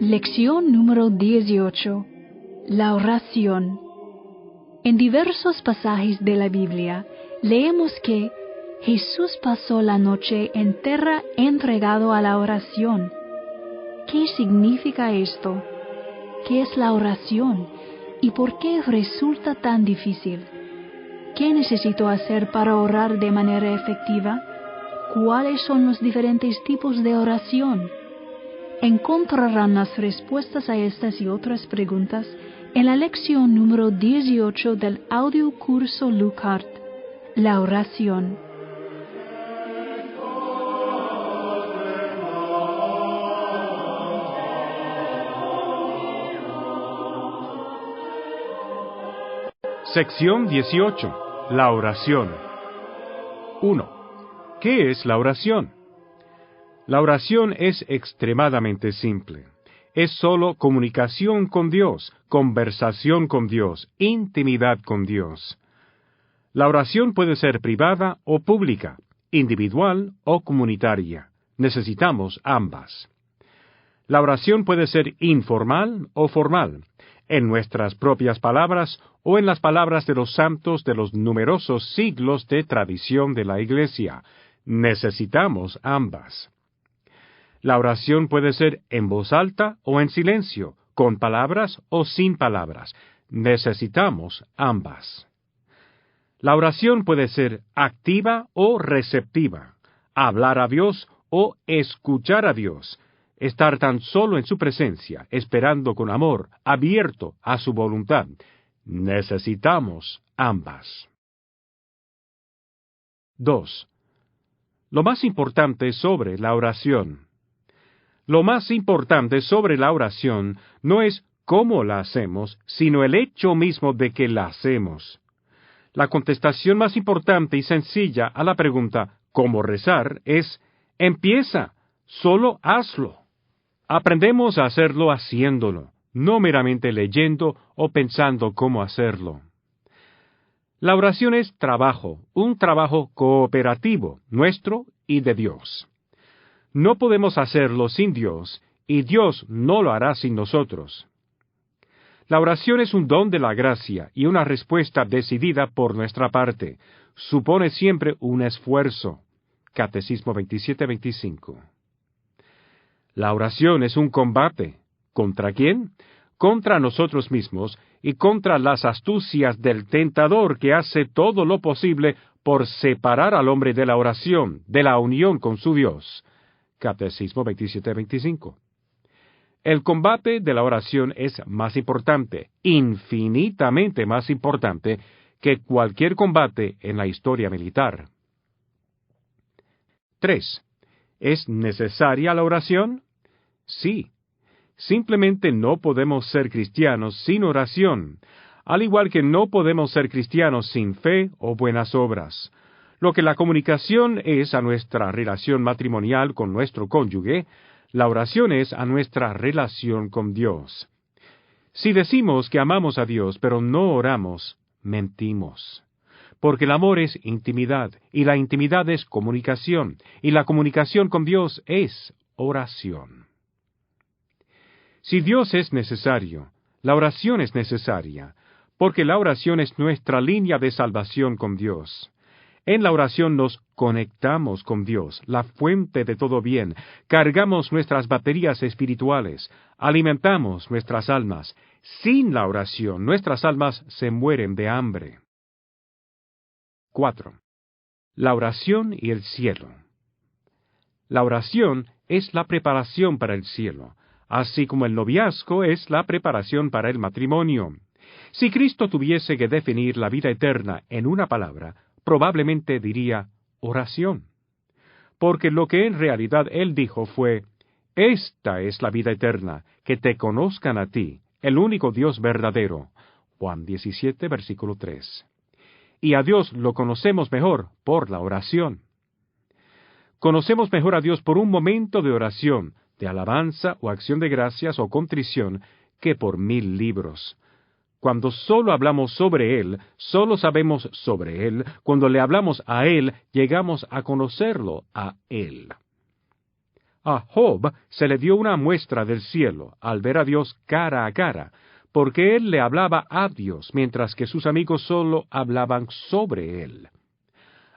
Lección número 18. La oración. En diversos pasajes de la Biblia leemos que Jesús pasó la noche entera entregado a la oración. ¿Qué significa esto? ¿Qué es la oración? ¿Y por qué resulta tan difícil? ¿Qué necesito hacer para orar de manera efectiva? ¿Cuáles son los diferentes tipos de oración? Encontrarán las respuestas a estas y otras preguntas en la lección número 18 del audio curso Lucart, la oración. Sección 18. La oración. 1. ¿Qué es la oración? La oración es extremadamente simple. Es solo comunicación con Dios, conversación con Dios, intimidad con Dios. La oración puede ser privada o pública, individual o comunitaria. Necesitamos ambas. La oración puede ser informal o formal, en nuestras propias palabras o en las palabras de los santos de los numerosos siglos de tradición de la Iglesia. Necesitamos ambas. La oración puede ser en voz alta o en silencio, con palabras o sin palabras. Necesitamos ambas. La oración puede ser activa o receptiva, hablar a Dios o escuchar a Dios, estar tan solo en su presencia, esperando con amor, abierto a su voluntad. Necesitamos ambas. 2. Lo más importante sobre la oración. Lo más importante sobre la oración no es cómo la hacemos, sino el hecho mismo de que la hacemos. La contestación más importante y sencilla a la pregunta ¿cómo rezar? Es empieza, solo hazlo. Aprendemos a hacerlo haciéndolo, no meramente leyendo o pensando cómo hacerlo. La oración es trabajo, un trabajo cooperativo, nuestro y de Dios. No podemos hacerlo sin Dios, y Dios no lo hará sin nosotros. La oración es un don de la gracia y una respuesta decidida por nuestra parte. Supone siempre un esfuerzo. Catecismo 27-25. La oración es un combate. ¿Contra quién? Contra nosotros mismos y contra las astucias del tentador que hace todo lo posible por separar al hombre de la oración, de la unión con su Dios. Catecismo 27-25. El combate de la oración es más importante, infinitamente más importante, que cualquier combate en la historia militar. 3. ¿Es necesaria la oración? Sí. Simplemente no podemos ser cristianos sin oración, al igual que no podemos ser cristianos sin fe o buenas obras. Lo que la comunicación es a nuestra relación matrimonial con nuestro cónyuge, la oración es a nuestra relación con Dios. Si decimos que amamos a Dios pero no oramos, mentimos. Porque el amor es intimidad, y la intimidad es comunicación, y la comunicación con Dios es oración. Si Dios es necesario, la oración es necesaria, porque la oración es nuestra línea de salvación con Dios. En la oración nos conectamos con Dios, la fuente de todo bien, cargamos nuestras baterías espirituales, alimentamos nuestras almas. Sin la oración, nuestras almas se mueren de hambre. 4. La oración y el cielo. La oración es la preparación para el cielo, así como el noviazgo es la preparación para el matrimonio. Si Cristo tuviese que definir la vida eterna en una palabra, probablemente diría oración. Porque lo que en realidad Él dijo fue, esta es la vida eterna, que te conozcan a ti, el único Dios verdadero. Juan 17, versículo 3. Y a Dios lo conocemos mejor por la oración. Conocemos mejor a Dios por un momento de oración, de alabanza o acción de gracias o contrición, que por 1000 libros. Cuando solo hablamos sobre Él, solo sabemos sobre Él. Cuando le hablamos a Él, llegamos a conocerlo a Él. A Job se le dio una muestra del cielo al ver a Dios cara a cara, porque él le hablaba a Dios, mientras que sus amigos solo hablaban sobre él.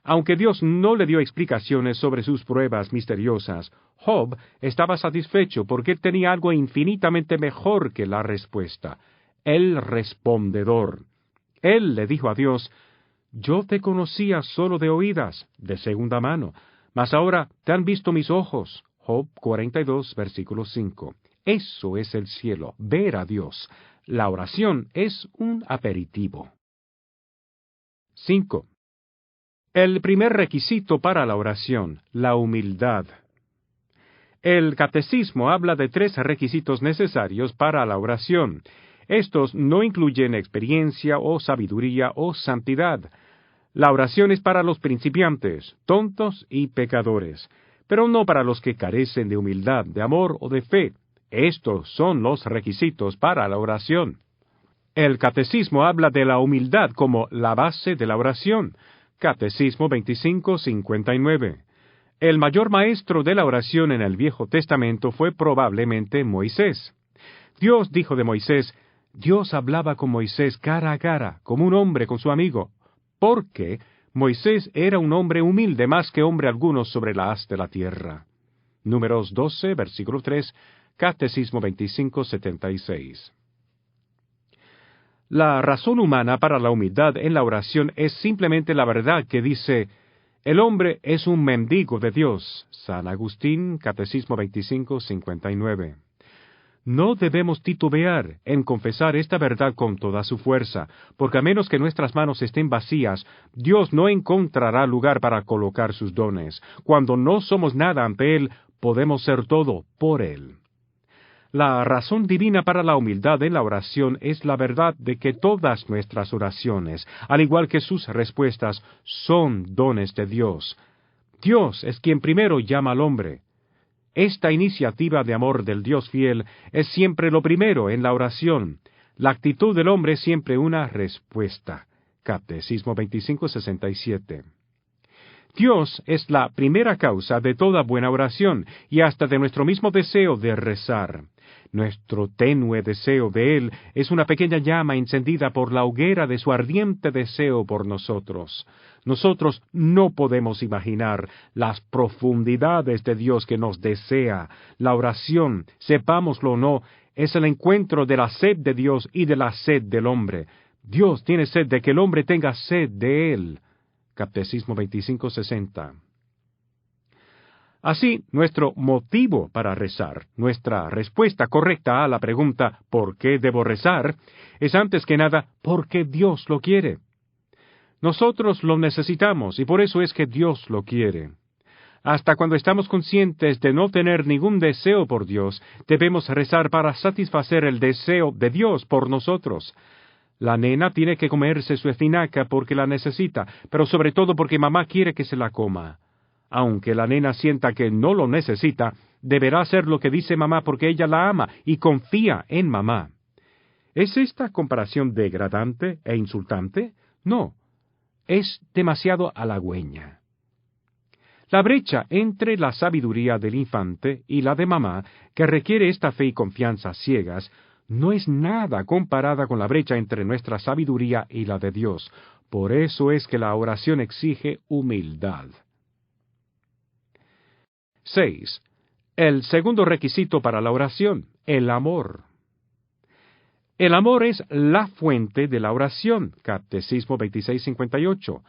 Aunque Dios no le dio explicaciones sobre sus pruebas misteriosas, Job estaba satisfecho porque él tenía algo infinitamente mejor que la respuesta, el respondedor. Él le dijo a Dios: «Yo te conocía solo de oídas, de segunda mano, mas ahora te han visto mis ojos». Job 42, versículo 5. Eso es el cielo, ver a Dios. La oración es un aperitivo. 5. El primer requisito para la oración, la humildad. El catecismo habla de 3 requisitos necesarios para la oración. Estos no incluyen experiencia o sabiduría o santidad. La oración es para los principiantes, tontos y pecadores, pero no para los que carecen de humildad, de amor o de fe. Estos son los requisitos para la oración. El catecismo habla de la humildad como la base de la oración. Catecismo 2559. El mayor maestro de la oración en el Viejo Testamento fue probablemente Moisés. Dios dijo de Moisés: Dios hablaba con Moisés cara a cara, como un hombre con su amigo, porque Moisés era un hombre humilde más que hombre alguno sobre la haz de la tierra. Números 12, versículo 3, Catecismo 2576. La razón humana para la humildad en la oración es simplemente la verdad que dice: el hombre es un mendigo de Dios. San Agustín, Catecismo 2559. No debemos titubear en confesar esta verdad con toda su fuerza, porque a menos que nuestras manos estén vacías, Dios no encontrará lugar para colocar sus dones. Cuando no somos nada ante Él, podemos ser todo por Él. La razón divina para la humildad en la oración es la verdad de que todas nuestras oraciones, al igual que sus respuestas, son dones de Dios. Dios es quien primero llama al hombre. Esta iniciativa de amor del Dios fiel es siempre lo primero en la oración. La actitud del hombre es siempre una respuesta. Catecismo 2567. Dios es la primera causa de toda buena oración y hasta de nuestro mismo deseo de rezar. Nuestro tenue deseo de Él es una pequeña llama encendida por la hoguera de su ardiente deseo por nosotros. Nosotros no podemos imaginar las profundidades de Dios que nos desea. La oración, sepámoslo o no, es el encuentro de la sed de Dios y de la sed del hombre. Dios tiene sed de que el hombre tenga sed de Él. Catecismo 2560. Así, nuestro motivo para rezar, nuestra respuesta correcta a la pregunta ¿por qué debo rezar?, es antes que nada porque Dios lo quiere. Nosotros lo necesitamos y por eso es que Dios lo quiere. Hasta cuando estamos conscientes de no tener ningún deseo por Dios, debemos rezar para satisfacer el deseo de Dios por nosotros. La nena tiene que comerse su espinaca porque la necesita, pero sobre todo porque mamá quiere que se la coma. Aunque la nena sienta que no lo necesita, deberá hacer lo que dice mamá porque ella la ama y confía en mamá. ¿Es esta comparación degradante e insultante? No, es demasiado halagüeña. La brecha entre la sabiduría del infante y la de mamá, que requiere esta fe y confianza ciegas, no es nada comparada con la brecha entre nuestra sabiduría y la de Dios. Por eso es que la oración exige humildad. 6. El segundo requisito para la oración, el amor. El amor es la fuente de la oración. Catecismo 2658.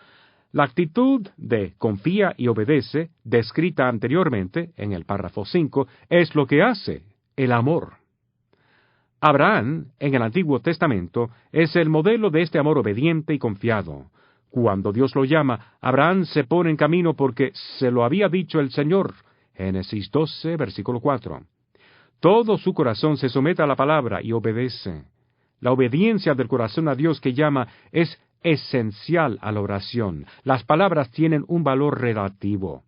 La actitud de confía y obedece, descrita anteriormente en el párrafo 5, es lo que hace el amor. Abraham, en el Antiguo Testamento, es el modelo de este amor obediente y confiado. Cuando Dios lo llama, Abraham se pone en camino porque se lo había dicho el Señor. Génesis 12, versículo 4. Todo su corazón se somete a la palabra y obedece. La obediencia del corazón a Dios que llama es esencial a la oración. Las palabras tienen un valor relativo.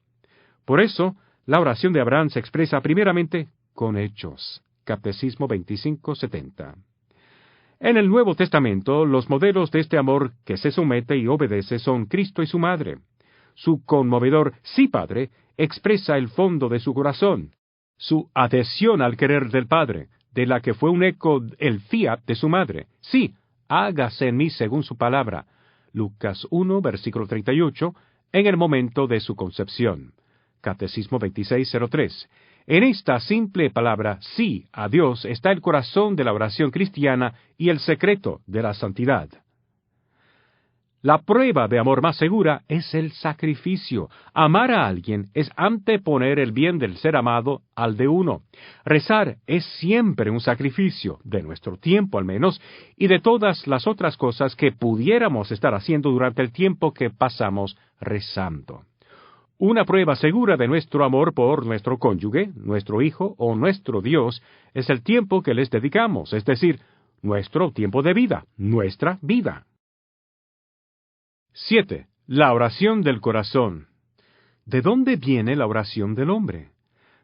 Por eso, la oración de Abraham se expresa primeramente con hechos. Catecismo 2570. En el Nuevo Testamento, los modelos de este amor que se somete y obedece son Cristo y su madre. Su conmovedor «sí, Padre» expresa el fondo de su corazón. su adhesión al querer del Padre, de la que fue un eco el fiat de su madre. Sí, hágase en mí según su palabra. Lucas 1, versículo 38, en el momento de su concepción. Catecismo 2603. En esta simple palabra sí a Dios está el corazón de la oración cristiana y el secreto de la santidad. La prueba de amor más segura es el sacrificio. Amar a alguien es anteponer el bien del ser amado al de uno. Rezar es siempre un sacrificio, de nuestro tiempo al menos, y de todas las otras cosas que pudiéramos estar haciendo durante el tiempo que pasamos rezando. Una prueba segura de nuestro amor por nuestro cónyuge, nuestro hijo o nuestro Dios es el tiempo que les dedicamos, es decir, nuestro tiempo de vida, nuestra vida. 7. La oración del corazón. ¿De dónde viene la oración del hombre?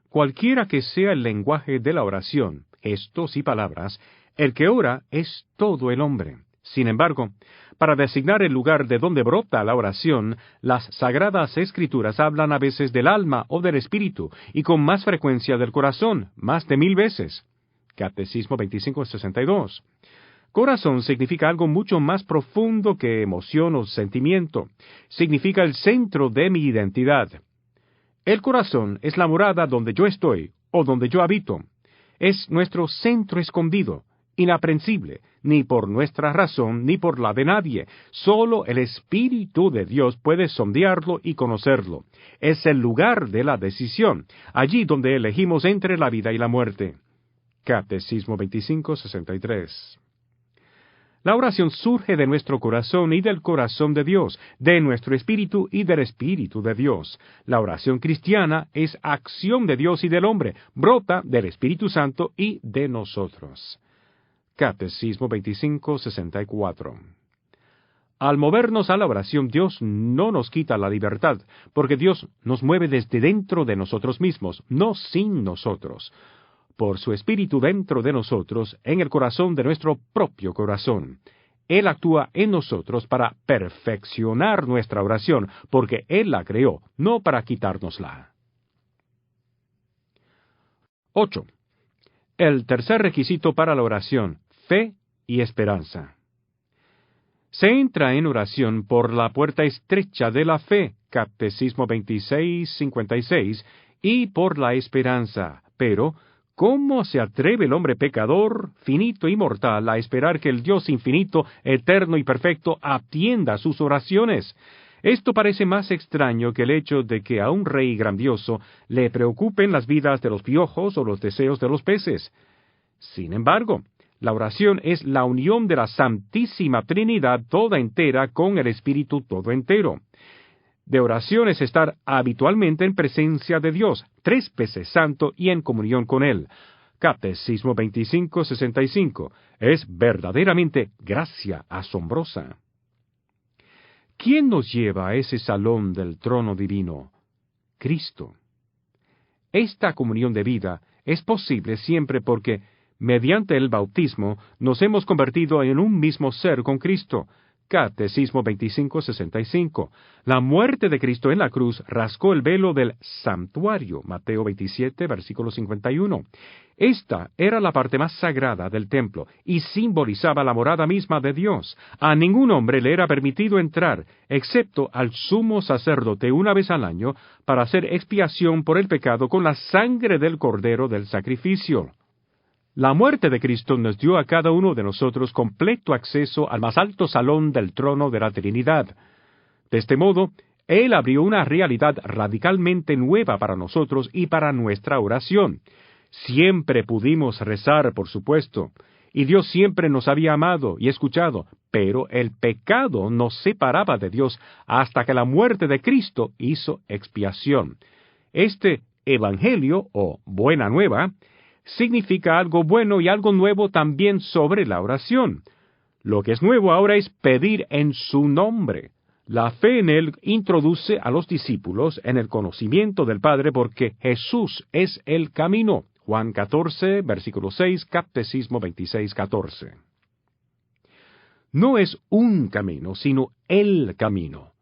Cualquiera que sea el lenguaje de la oración, gestos y palabras, el que ora es todo el hombre. Sin embargo, para designar el lugar de donde brota la oración, las Sagradas Escrituras hablan a veces del alma o del espíritu, y con más frecuencia del corazón, más de 1000 veces. Catecismo 2562. Corazón significa algo mucho más profundo que emoción o sentimiento. Significa el centro de mi identidad. El corazón es la morada donde yo estoy, o donde yo habito. Es nuestro centro escondido, inaprensible, ni por nuestra razón ni por la de nadie. Solo el Espíritu de Dios puede sondearlo y conocerlo. Es el lugar de la decisión, allí donde elegimos entre la vida y la muerte. Catecismo 2563. La oración surge de nuestro corazón y del corazón de Dios, de nuestro espíritu y del espíritu de Dios. La oración cristiana es acción de Dios y del hombre, brota del Espíritu Santo y de nosotros. Catecismo 2564. Al movernos a la oración, Dios no nos quita la libertad, porque Dios nos mueve desde dentro de nosotros mismos, no sin nosotros. Por su Espíritu dentro de nosotros, en el corazón de nuestro propio corazón. Él actúa en nosotros para perfeccionar nuestra oración, porque Él la creó, no para quitárnosla. 8. El tercer requisito para la oración, fe y esperanza. Se entra en oración por la puerta estrecha de la fe, Catecismo 2656, y por la esperanza, pero ¿cómo se atreve el hombre pecador, finito y mortal, a esperar que el Dios infinito, eterno y perfecto atienda a sus oraciones? Esto parece más extraño que el hecho de que a un rey grandioso le preocupen las vidas de los piojos o los deseos de los peces. Sin embargo, la oración es la unión de la Santísima Trinidad toda entera con el Espíritu todo entero. De oración es estar habitualmente en presencia de Dios, 3 veces santo y en comunión con Él. Catecismo 2565. Es verdaderamente gracia asombrosa. ¿Quién nos lleva a ese salón del trono divino? Cristo. Esta comunión de vida es posible siempre porque, mediante el bautismo, nos hemos convertido en un mismo ser con Cristo. Catecismo 2565. La muerte de Cristo en la cruz rascó el velo del santuario. Mateo 27, versículo 51. Esta era la parte más sagrada del templo y simbolizaba la morada misma de Dios. A ningún hombre le era permitido entrar, excepto al sumo sacerdote una vez al año, para hacer expiación por el pecado con la sangre del cordero del sacrificio. La muerte de Cristo nos dio a cada uno de nosotros completo acceso al más alto salón del trono de la Trinidad. De este modo, Él abrió una realidad radicalmente nueva para nosotros y para nuestra oración. Siempre pudimos rezar, por supuesto, y Dios siempre nos había amado y escuchado, pero el pecado nos separaba de Dios hasta que la muerte de Cristo hizo expiación. Este Evangelio, o Buena Nueva, significa algo bueno y algo nuevo también sobre la oración. Lo que es nuevo ahora es pedir en su nombre. La fe en Él introduce a los discípulos en el conocimiento del Padre porque Jesús es el camino. Juan 14, versículo 6, Catecismo 2614. No es un camino, sino el camino.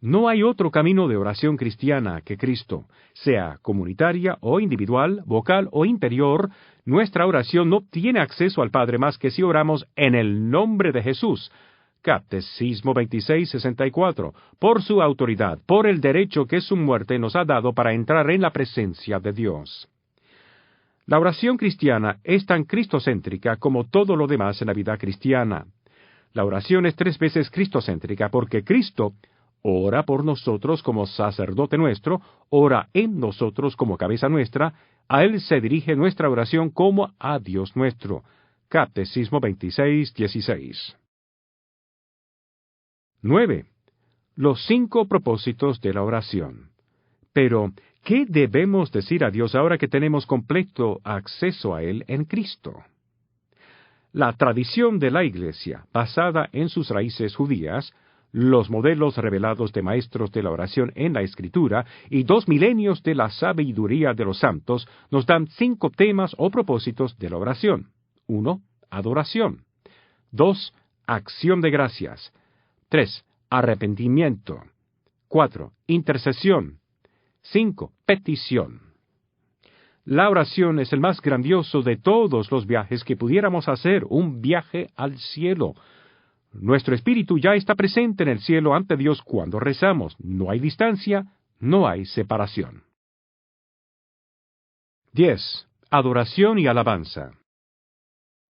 No hay otro camino de oración cristiana que Cristo, sea comunitaria o individual, vocal o interior. Nuestra oración no tiene acceso al Padre más que si oramos en el nombre de Jesús. Catecismo 2664, por su autoridad, por el derecho que su muerte nos ha dado para entrar en la presencia de Dios. La oración cristiana es tan cristocéntrica como todo lo demás en la vida cristiana. La oración es 3 veces cristocéntrica porque Cristo ora por nosotros como sacerdote nuestro, ora en nosotros como cabeza nuestra, a Él se dirige nuestra oración como a Dios nuestro. Catecismo 2616. 9. Los 5 propósitos de la oración. Pero, ¿qué debemos decir a Dios ahora que tenemos completo acceso a Él en Cristo? La tradición de la Iglesia, basada en sus raíces judías, los modelos revelados de maestros de la oración en la Escritura y 2 milenios de la sabiduría de los santos nos dan 5 temas o propósitos de la oración. 1. Adoración. 2. Acción de gracias. 3. Arrepentimiento. 4. Intercesión. 5. Petición. La oración es el más grandioso de todos los viajes que pudiéramos hacer, un viaje al cielo. Nuestro espíritu ya está presente en el cielo ante Dios cuando rezamos. No hay distancia, no hay separación. 10. Adoración y alabanza.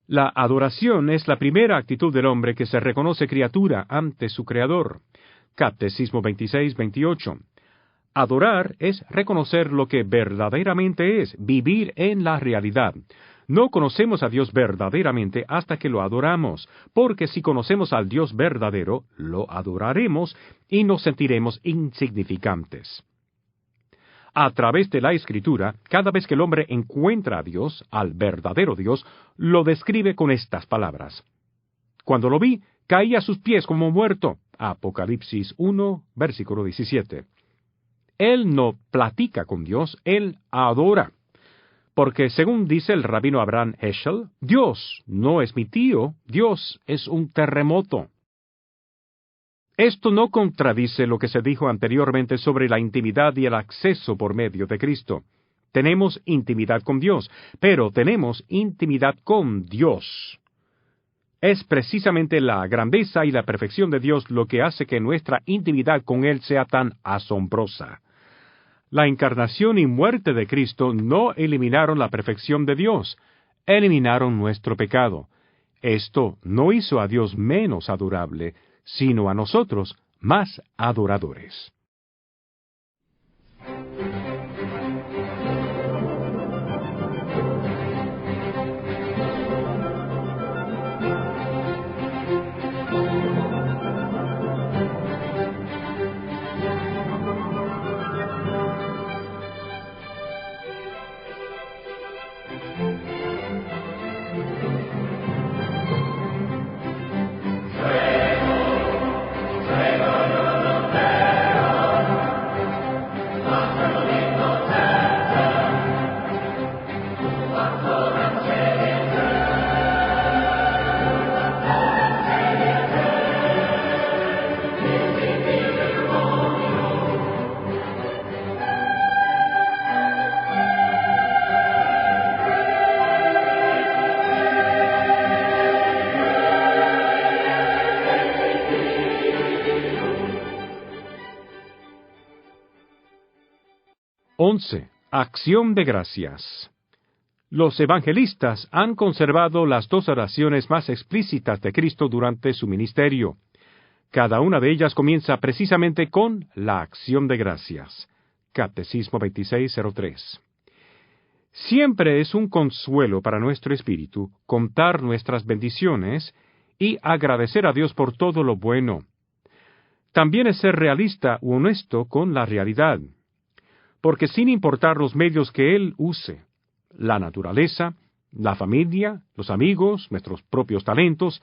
La adoración es la primera actitud del hombre que se reconoce criatura ante su Creador. Catecismo 26-28. Adorar es reconocer lo que verdaderamente es, vivir en la realidad. No conocemos a Dios verdaderamente hasta que lo adoramos, porque si conocemos al Dios verdadero, lo adoraremos y nos sentiremos insignificantes. A través de la Escritura, cada vez que el hombre encuentra a Dios, al verdadero Dios, lo describe con estas palabras. Cuando lo vi, caí a sus pies como muerto. Apocalipsis 1, versículo 17. Él no platica con Dios, él adora. Porque según dice el rabino Abraham Heschel, Dios no es mi tío, Dios es un terremoto. Esto no contradice lo que se dijo anteriormente sobre la intimidad y el acceso por medio de Cristo. Tenemos intimidad con Dios, pero tenemos intimidad con Dios. Es precisamente la grandeza y la perfección de Dios lo que hace que nuestra intimidad con Él sea tan asombrosa. La encarnación y muerte de Cristo no eliminaron la perfección de Dios, eliminaron nuestro pecado. Esto no hizo a Dios menos adorable, sino a nosotros más adoradores. Acción de gracias. Los evangelistas han conservado las 2 oraciones más explícitas de Cristo durante su ministerio. Cada una de ellas comienza precisamente con la acción de gracias. Catecismo 2603. Siempre es un consuelo para nuestro espíritu contar nuestras bendiciones y agradecer a Dios por todo lo bueno. También es ser realista u honesto con la realidad. Porque sin importar los medios que Él use, la naturaleza, la familia, los amigos, nuestros propios talentos,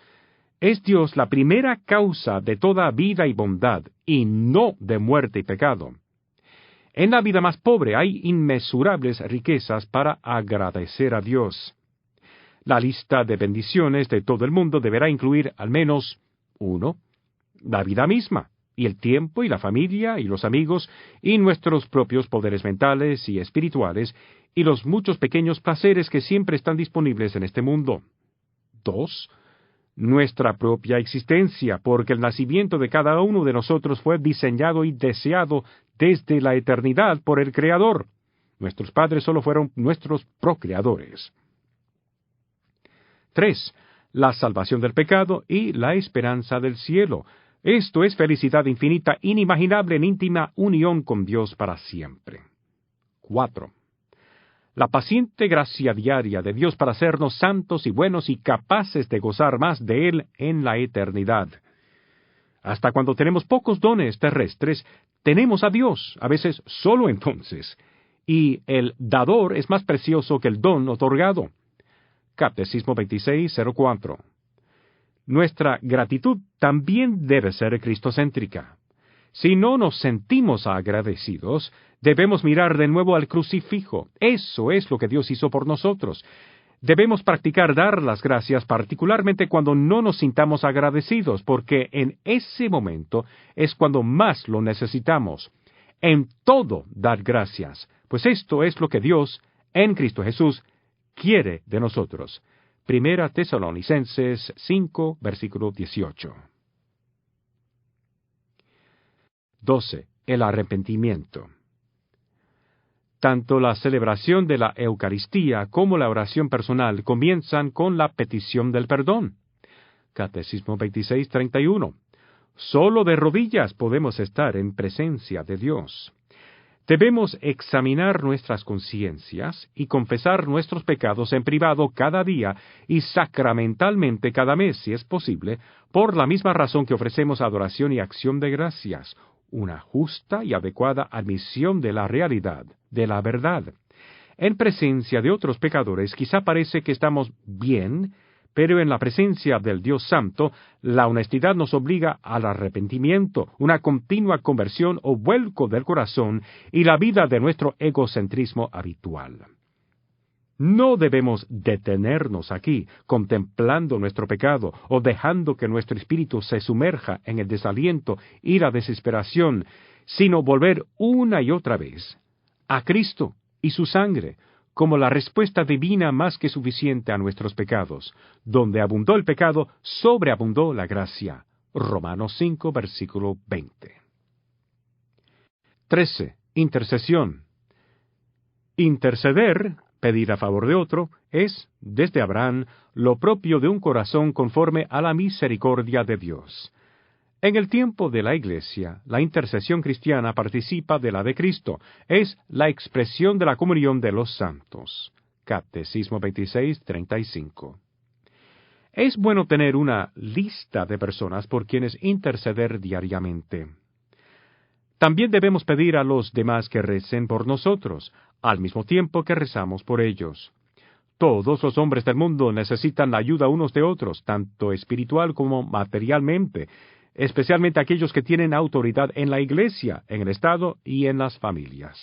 es Dios la primera causa de toda vida y bondad, y no de muerte y pecado. En la vida más pobre hay inmensurables riquezas para agradecer a Dios. La lista de bendiciones de todo el mundo deberá incluir al menos 1. La vida misma, y el tiempo, y la familia, y los amigos, y nuestros propios poderes mentales y espirituales, y los muchos pequeños placeres que siempre están disponibles en este mundo. 2. Nuestra propia existencia, porque el nacimiento de cada uno de nosotros fue diseñado y deseado desde la eternidad por el Creador. Nuestros padres solo fueron nuestros procreadores. 3. La salvación del pecado y la esperanza del cielo. Esto es felicidad infinita, inimaginable en íntima unión con Dios para siempre. 4. La paciente gracia diaria de Dios para hacernos santos y buenos y capaces de gozar más de Él en la eternidad. Hasta cuando tenemos pocos dones terrestres, tenemos a Dios, a veces solo entonces, y el dador es más precioso que el don otorgado. Catecismo 2604. Nuestra gratitud también debe ser cristocéntrica. Si no nos sentimos agradecidos, debemos mirar de nuevo al crucifijo. Eso es lo que Dios hizo por nosotros. Debemos practicar dar las gracias, particularmente cuando no nos sintamos agradecidos, porque en ese momento es cuando más lo necesitamos. En todo dar gracias, pues esto es lo que Dios, en Cristo Jesús, quiere de nosotros. Primera Tesalonicenses 5, versículo 18. 12. El arrepentimiento. Tanto la celebración de la Eucaristía como la oración personal comienzan con la petición del perdón. Catecismo 26:31. Solo de rodillas podemos estar en presencia de Dios. Debemos examinar nuestras conciencias y confesar nuestros pecados en privado cada día y sacramentalmente cada mes, si es posible, por la misma razón que ofrecemos adoración y acción de gracias, una justa y adecuada admisión de la realidad, de la verdad. En presencia de otros pecadores quizá parece que estamos bien, pero en la presencia del Dios Santo, la honestidad nos obliga al arrepentimiento, una continua conversión o vuelco del corazón y la vida de nuestro egocentrismo habitual. No debemos detenernos aquí, contemplando nuestro pecado, o dejando que nuestro espíritu se sumerja en el desaliento y la desesperación, sino volver una y otra vez a Cristo y su sangre, como la respuesta divina más que suficiente a nuestros pecados. Donde abundó el pecado, sobreabundó la gracia. Romanos 5, versículo 20. 13. Intercesión. Interceder, pedir a favor de otro, es, desde Abraham, lo propio de un corazón conforme a la misericordia de Dios. En el tiempo de la Iglesia, la intercesión cristiana participa de la de Cristo, es la expresión de la comunión de los santos. Catecismo 26:35. Es bueno tener una lista de personas por quienes interceder diariamente. También debemos pedir a los demás que recen por nosotros, al mismo tiempo que rezamos por ellos. Todos los hombres del mundo necesitan la ayuda unos de otros, tanto espiritual como materialmente, especialmente aquellos que tienen autoridad en la Iglesia, en el Estado y en las familias.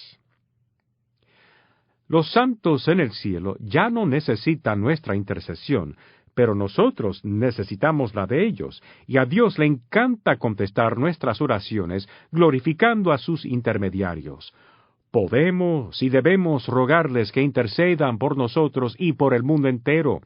Los santos en el cielo ya no necesitan nuestra intercesión, pero nosotros necesitamos la de ellos, y a Dios le encanta contestar nuestras oraciones glorificando a sus intermediarios. Podemos y debemos rogarles que intercedan por nosotros y por el mundo entero.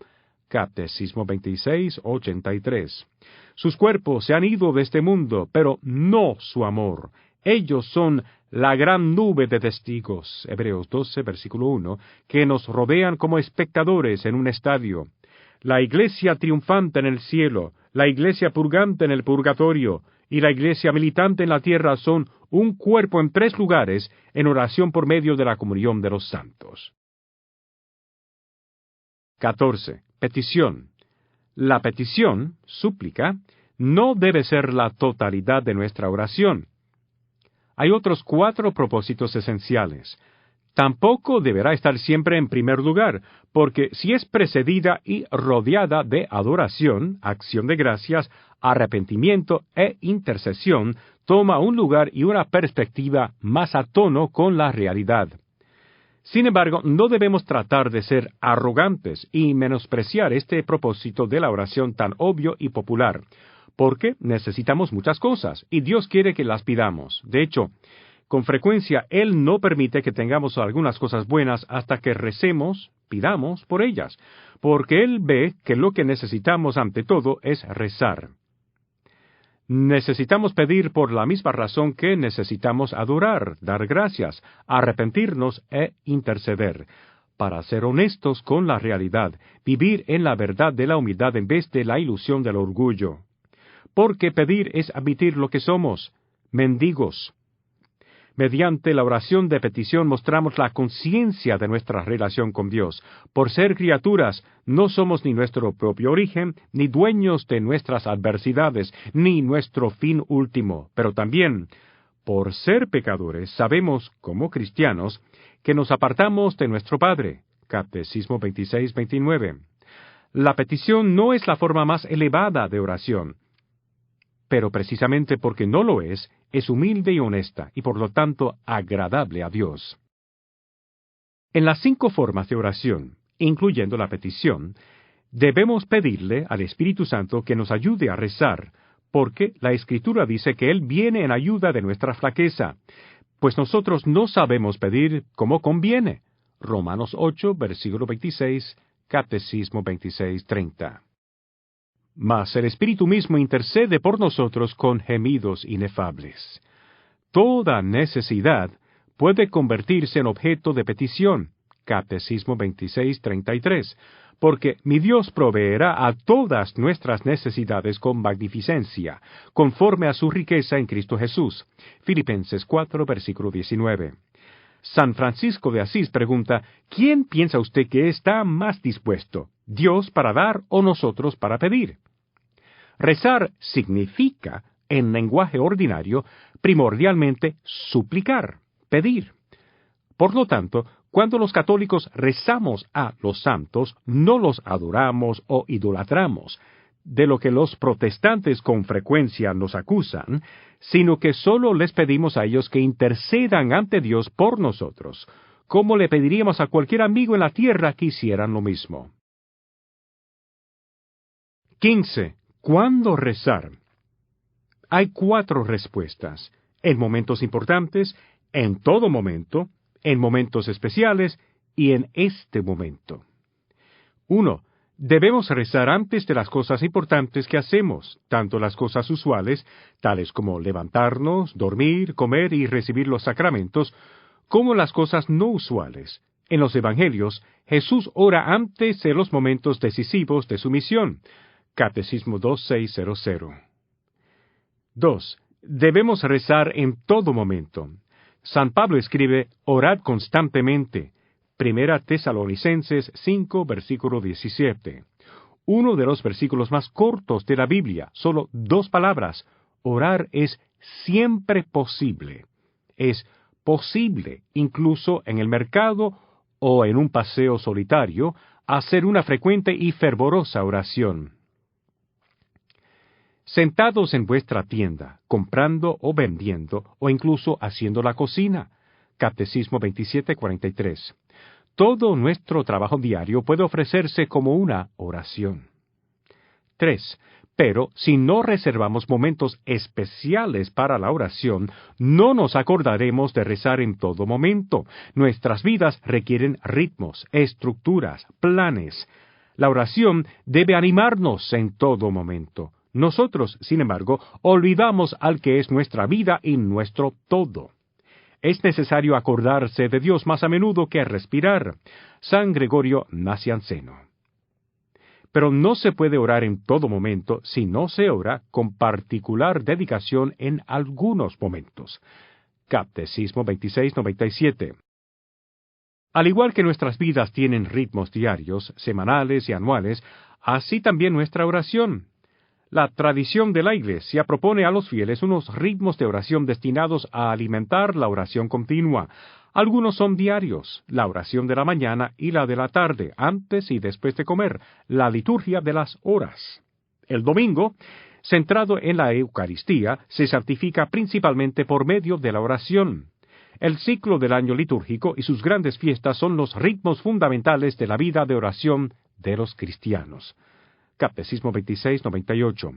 Catecismo 26:83. Sus cuerpos se han ido de este mundo, pero no su amor. Ellos son la gran nube de testigos, Hebreos 12, versículo 1, que nos rodean como espectadores en un estadio. La iglesia triunfante en el cielo, la iglesia purgante en el purgatorio, y la iglesia militante en la tierra son un cuerpo en 3 lugares en oración por medio de la comunión de los santos. 14. Petición. La petición, súplica, no debe ser la totalidad de nuestra oración. Hay otros 4 propósitos esenciales. Tampoco deberá estar siempre en primer lugar, porque si es precedida y rodeada de adoración, acción de gracias, arrepentimiento e intercesión, toma un lugar y una perspectiva más a tono con la realidad. Sin embargo, no debemos tratar de ser arrogantes y menospreciar este propósito de la oración tan obvio y popular, porque necesitamos muchas cosas, y Dios quiere que las pidamos. De hecho, con frecuencia Él no permite que tengamos algunas cosas buenas hasta que recemos, pidamos por ellas, porque Él ve que lo que necesitamos ante todo es rezar. Necesitamos pedir por la misma razón que necesitamos adorar, dar gracias, arrepentirnos e interceder, para ser honestos con la realidad, vivir en la verdad de la humildad en vez de la ilusión del orgullo. Porque pedir es admitir lo que somos, mendigos. Mediante la oración de petición mostramos la conciencia de nuestra relación con Dios. Por ser criaturas, no somos ni nuestro propio origen, ni dueños de nuestras adversidades, ni nuestro fin último. Pero también, por ser pecadores, sabemos, como cristianos, que nos apartamos de nuestro Padre. Catecismo 26-29. La petición no es la forma más elevada de oración, pero precisamente porque no lo es humilde y honesta, y por lo tanto agradable a Dios. En las 5 formas de oración, incluyendo la petición, debemos pedirle al Espíritu Santo que nos ayude a rezar, porque la Escritura dice que Él viene en ayuda de nuestra flaqueza, pues nosotros no sabemos pedir como conviene. Romanos 8, versículo 26, Catecismo 26-30. Mas el Espíritu mismo intercede por nosotros con gemidos inefables. Toda necesidad puede convertirse en objeto de petición. Catecismo 26-33. Porque mi Dios proveerá a todas nuestras necesidades con magnificencia, conforme a su riqueza en Cristo Jesús. Filipenses 4, versículo 19. San Francisco de Asís pregunta, ¿quién piensa usted que está más dispuesto, Dios para dar o nosotros para pedir? Rezar significa, en lenguaje ordinario, primordialmente suplicar, pedir. Por lo tanto, cuando los católicos rezamos a los santos, no los adoramos o idolatramos, de lo que los protestantes con frecuencia nos acusan, sino que solo les pedimos a ellos que intercedan ante Dios por nosotros, como le pediríamos a cualquier amigo en la tierra que hicieran lo mismo. 15. ¿Cuándo rezar? Hay 4 respuestas: en momentos importantes, en todo momento, en momentos especiales y en este momento. 1. Debemos rezar antes de las cosas importantes que hacemos, tanto las cosas usuales, tales como levantarnos, dormir, comer y recibir los sacramentos, como las cosas no usuales. En los Evangelios, Jesús ora antes de los momentos decisivos de su misión. Catecismo 2600. 2. Debemos rezar en todo momento. San Pablo escribe, orad constantemente. Primera Tesalonicenses 5, versículo 17. Uno de los versículos más cortos de la Biblia, solo 2 palabras. Orar es siempre posible. Es posible, incluso en el mercado o en un paseo solitario, hacer una frecuente y fervorosa oración. Sentados en vuestra tienda, comprando o vendiendo, o incluso haciendo la cocina. Catecismo 27:43. Todo nuestro trabajo diario puede ofrecerse como una oración. 3. Pero si no reservamos momentos especiales para la oración, no nos acordaremos de rezar en todo momento. Nuestras vidas requieren ritmos, estructuras, planes. La oración debe animarnos en todo momento. Nosotros, sin embargo, olvidamos al que es nuestra vida y nuestro todo. Es necesario acordarse de Dios más a menudo que respirar. San Gregorio Nacianceno. Pero no se puede orar en todo momento si no se ora con particular dedicación en algunos momentos. Catecismo 2697. Al igual que nuestras vidas tienen ritmos diarios, semanales y anuales, así también nuestra oración. La tradición de la Iglesia propone a los fieles unos ritmos de oración destinados a alimentar la oración continua. Algunos son diarios, la oración de la mañana y la de la tarde, antes y después de comer, la liturgia de las horas. El domingo, centrado en la Eucaristía, se santifica principalmente por medio de la oración. El ciclo del año litúrgico y sus grandes fiestas son los ritmos fundamentales de la vida de oración de los cristianos. Catecismo 2698.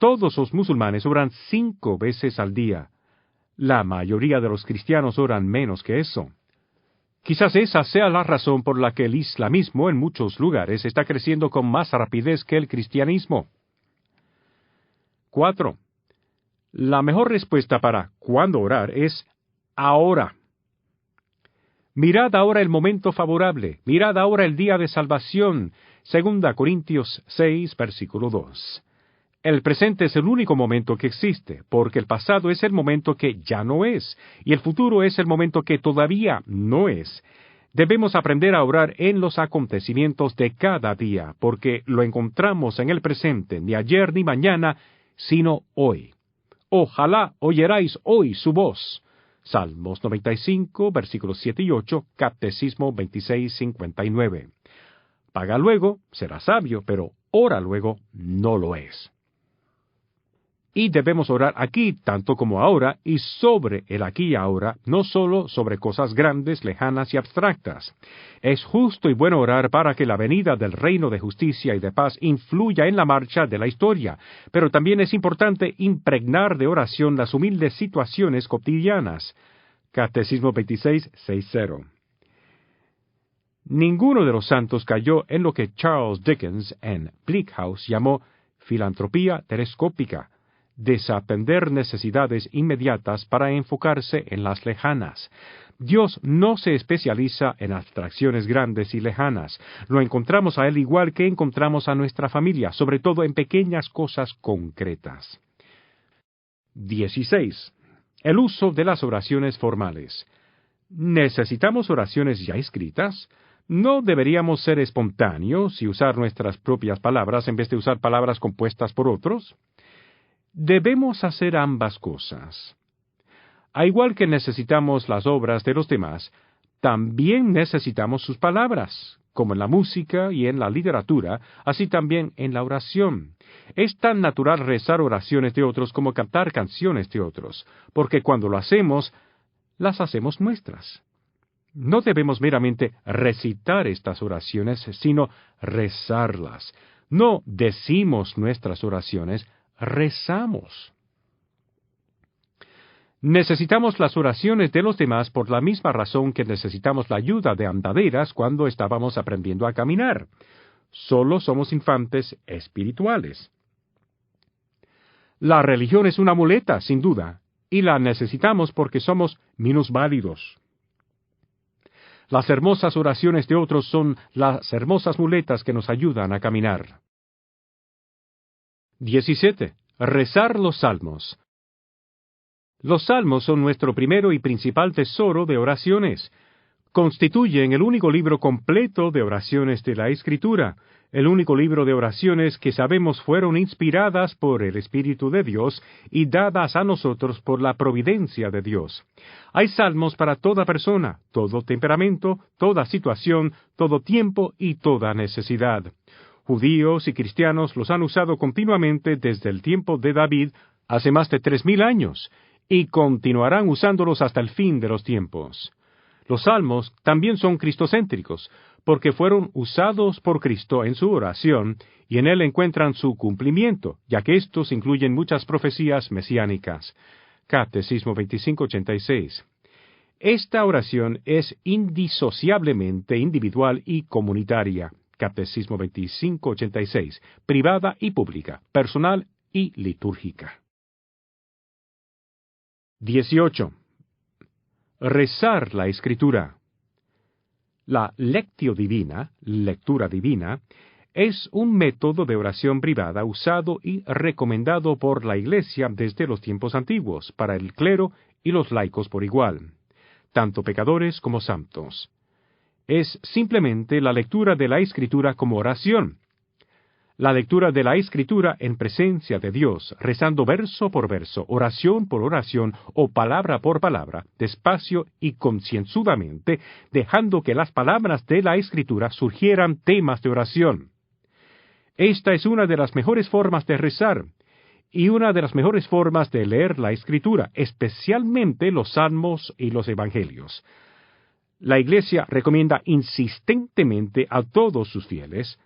Todos los musulmanes oran 5 veces al día. La mayoría de los cristianos oran menos que eso. Quizás esa sea la razón por la que el islamismo en muchos lugares está creciendo con más rapidez que el cristianismo. 4. La mejor respuesta para cuándo orar es ahora. Mirad ahora el momento favorable, mirad ahora el día de salvación. 2 Corintios 6, versículo 2. El presente es el único momento que existe, porque el pasado es el momento que ya no es, y el futuro es el momento que todavía no es. Debemos aprender a orar en los acontecimientos de cada día, porque lo encontramos en el presente, ni ayer ni mañana, sino hoy. Ojalá oyerais hoy su voz. Salmos 95, versículos 7 y 8, Catecismo 2659. Paga luego, será sabio, pero ora luego, no lo es. Y debemos orar aquí tanto como ahora y sobre el aquí y ahora, no solo sobre cosas grandes, lejanas y abstractas. Es justo y bueno orar para que la venida del reino de justicia y de paz influya en la marcha de la historia, pero también es importante impregnar de oración las humildes situaciones cotidianas. Catecismo 2660. Ninguno de los santos cayó en lo que Charles Dickens en Bleak House llamó filantropía telescópica, desatender necesidades inmediatas para enfocarse en las lejanas. Dios no se especializa en abstracciones grandes y lejanas. Lo encontramos a Él igual que encontramos a nuestra familia, sobre todo en pequeñas cosas concretas. 16. El uso de las oraciones formales. ¿Necesitamos oraciones ya escritas? ¿No deberíamos ser espontáneos y usar nuestras propias palabras en vez de usar palabras compuestas por otros? Debemos hacer ambas cosas. A igual que necesitamos las obras de los demás, también necesitamos sus palabras, como en la música y en la literatura, así también en la oración. Es tan natural rezar oraciones de otros como cantar canciones de otros, porque cuando lo hacemos, las hacemos nuestras. No debemos meramente recitar estas oraciones, sino rezarlas. No decimos nuestras oraciones, rezamos. Necesitamos las oraciones de los demás por la misma razón que necesitamos la ayuda de andaderas cuando estábamos aprendiendo a caminar. Solo somos infantes espirituales. La religión es una muleta, sin duda, y la necesitamos porque somos minusválidos. Las hermosas oraciones de otros son las hermosas muletas que nos ayudan a caminar. 17. Rezar los salmos. Los salmos son nuestro primero y principal tesoro de oraciones. Constituyen el único libro completo de oraciones de la Escritura, el único libro de oraciones que sabemos fueron inspiradas por el Espíritu de Dios y dadas a nosotros por la providencia de Dios. Hay salmos para toda persona, todo temperamento, toda situación, todo tiempo y toda necesidad. Judíos y cristianos los han usado continuamente desde el tiempo de David, hace más de 3000 años, y continuarán usándolos hasta el fin de los tiempos. Los salmos también son cristocéntricos, porque fueron usados por Cristo en su oración, y en él encuentran su cumplimiento, ya que estos incluyen muchas profecías mesiánicas. Catecismo 2586. Esta oración es indisociablemente individual y comunitaria. Catecismo 2586, privada y pública, personal y litúrgica. 18. Rezar la Escritura. La lectio divina, lectura divina, es un método de oración privada usado y recomendado por la Iglesia desde los tiempos antiguos para el clero y los laicos por igual, tanto pecadores como santos. Es simplemente la lectura de la Escritura como oración. La lectura de la Escritura en presencia de Dios, rezando verso por verso, oración por oración o palabra por palabra, despacio y concienzudamente, dejando que las palabras de la Escritura surgieran temas de oración. Esta es una de las mejores formas de rezar, y una de las mejores formas de leer la Escritura, especialmente los Salmos y los Evangelios. La Iglesia recomienda insistentemente a todos sus fieles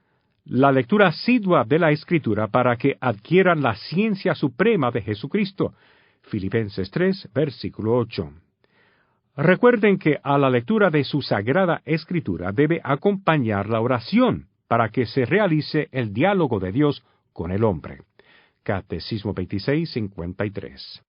La lectura asidua de la Escritura para que adquieran la ciencia suprema de Jesucristo. Filipenses 3, versículo 8. Recuerden que a la lectura de su Sagrada Escritura debe acompañar la oración para que se realice el diálogo de Dios con el hombre. Catecismo 2653.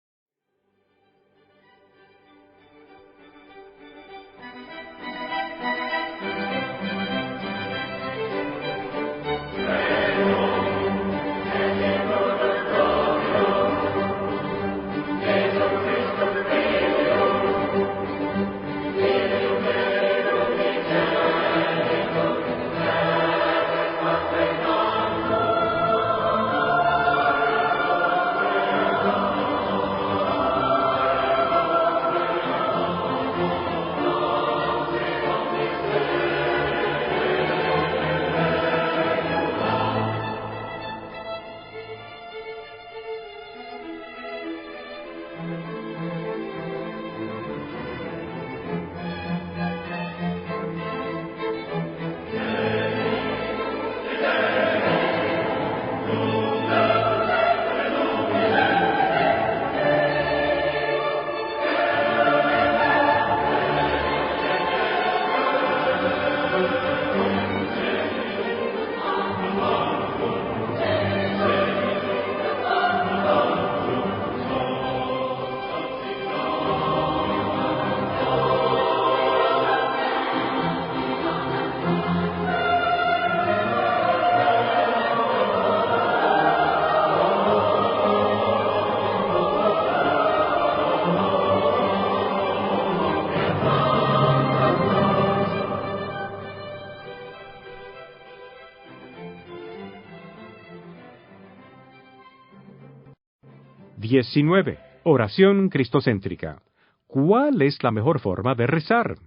Oración cristocéntrica. ¿Cuál es la mejor forma de rezar?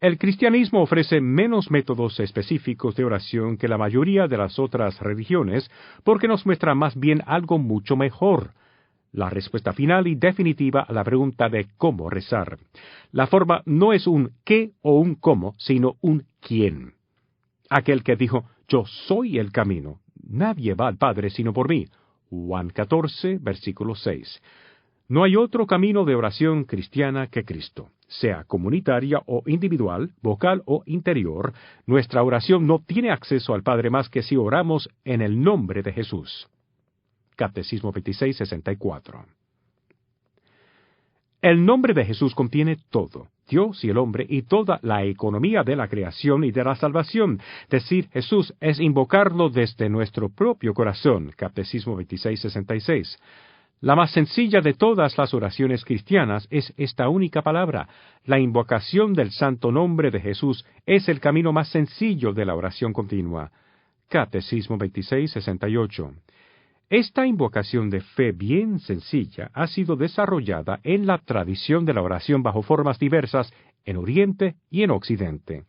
El cristianismo ofrece menos métodos específicos de oración que la mayoría de las otras religiones porque nos muestra más bien algo mucho mejor: la respuesta final y definitiva a la pregunta de cómo rezar. La forma no es un qué o un cómo, sino un quién. Aquel que dijo: yo soy el camino, nadie va al Padre sino por mí. Juan 14, versículo 6. No hay otro camino de oración cristiana que Cristo. Sea comunitaria o individual, vocal o interior, nuestra oración no tiene acceso al Padre más que si oramos en el nombre de Jesús. Catecismo 2664. El nombre de Jesús contiene todo, Dios y el hombre, y toda la economía de la creación y de la salvación. Decir Jesús es invocarlo desde nuestro propio corazón. Catecismo 2666. La más sencilla de todas las oraciones cristianas es esta única palabra. La invocación del santo nombre de Jesús es el camino más sencillo de la oración continua. Catecismo 2668. Esta invocación de fe bien sencilla ha sido desarrollada en la tradición de la oración bajo formas diversas en Oriente y en Occidente.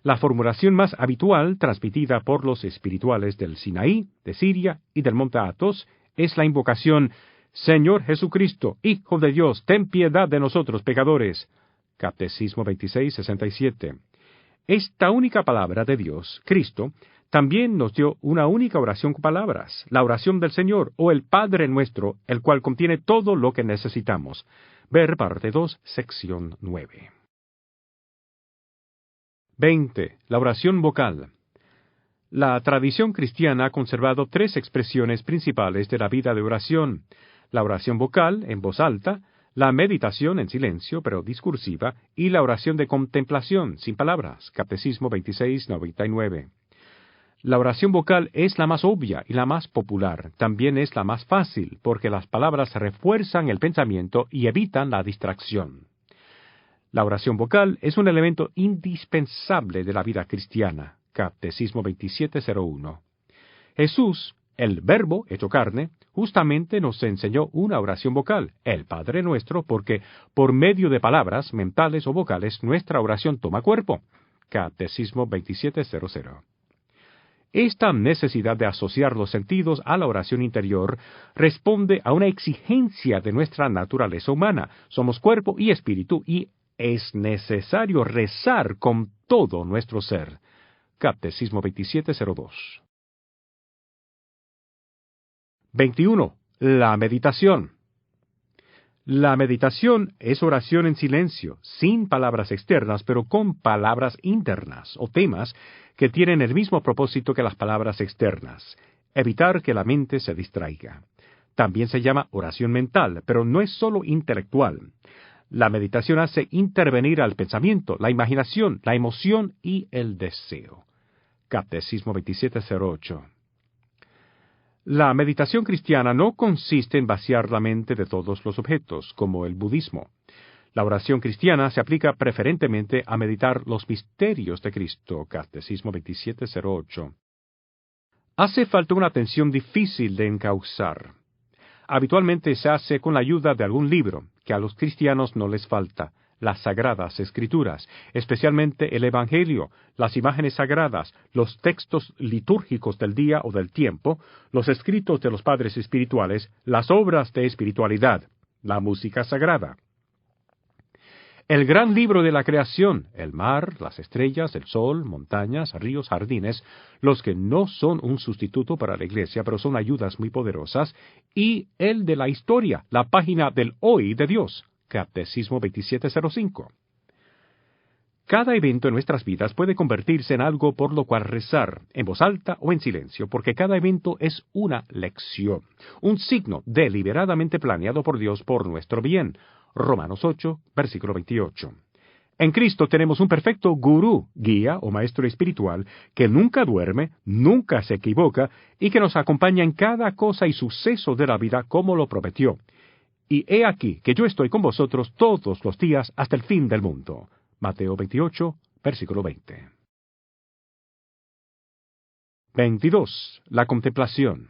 La formulación más habitual, transmitida por los espirituales del Sinaí, de Siria y del monte Athos, es la invocación: Señor Jesucristo, Hijo de Dios, ten piedad de nosotros pecadores. Catecismo 2667. Esta única palabra de Dios, Cristo, también nos dio una única oración con palabras, la oración del Señor, o el Padre Nuestro, el cual contiene todo lo que necesitamos. Ver parte 2, sección 9. 20. La oración vocal. La tradición cristiana ha conservado tres expresiones principales de la vida de oración: la oración vocal, en voz alta; la meditación en silencio, pero discursiva; y la oración de contemplación, sin palabras. Catecismo 2699. La oración vocal es la más obvia y la más popular. También es la más fácil, porque las palabras refuerzan el pensamiento y evitan la distracción. La oración vocal es un elemento indispensable de la vida cristiana. Catecismo 2701. Jesús, el Verbo hecho carne, justamente nos enseñó una oración vocal, el Padre Nuestro, porque por medio de palabras mentales o vocales nuestra oración toma cuerpo. Catecismo 2700. Esta necesidad de asociar los sentidos a la oración interior responde a una exigencia de nuestra naturaleza humana. Somos cuerpo y espíritu, y es necesario rezar con todo nuestro ser. Catecismo 2702. 21. La meditación. La meditación es oración en silencio, sin palabras externas, pero con palabras internas o temas que tienen el mismo propósito que las palabras externas: evitar que la mente se distraiga. También se llama oración mental, pero no es solo intelectual. La meditación hace intervenir al pensamiento, la imaginación, la emoción y el deseo. Catecismo 2708. La meditación cristiana no consiste en vaciar la mente de todos los objetos, como el budismo. La oración cristiana se aplica preferentemente a meditar los misterios de Cristo. Catecismo 2708. Hace falta una atención difícil de encauzar. Habitualmente se hace con la ayuda de algún libro, que a los cristianos no les falta: las Sagradas Escrituras, especialmente el Evangelio, las imágenes sagradas, los textos litúrgicos del día o del tiempo, los escritos de los padres espirituales, las obras de espiritualidad, la música sagrada. El gran libro de la creación, el mar, las estrellas, el sol, montañas, ríos, jardines, los que no son un sustituto para la Iglesia, pero son ayudas muy poderosas, y el de la historia, la página del hoy de Dios. Catecismo 2705. Cada evento en nuestras vidas puede convertirse en algo por lo cual rezar, en voz alta o en silencio, porque cada evento es una lección, un signo deliberadamente planeado por Dios por nuestro bien. Romanos 8, versículo 28. En Cristo tenemos un perfecto gurú, guía o maestro espiritual, que nunca duerme, nunca se equivoca, y que nos acompaña en cada cosa y suceso de la vida como lo prometió. Y he aquí que yo estoy con vosotros todos los días hasta el fin del mundo. Mateo 28, versículo 20. 22. La contemplación.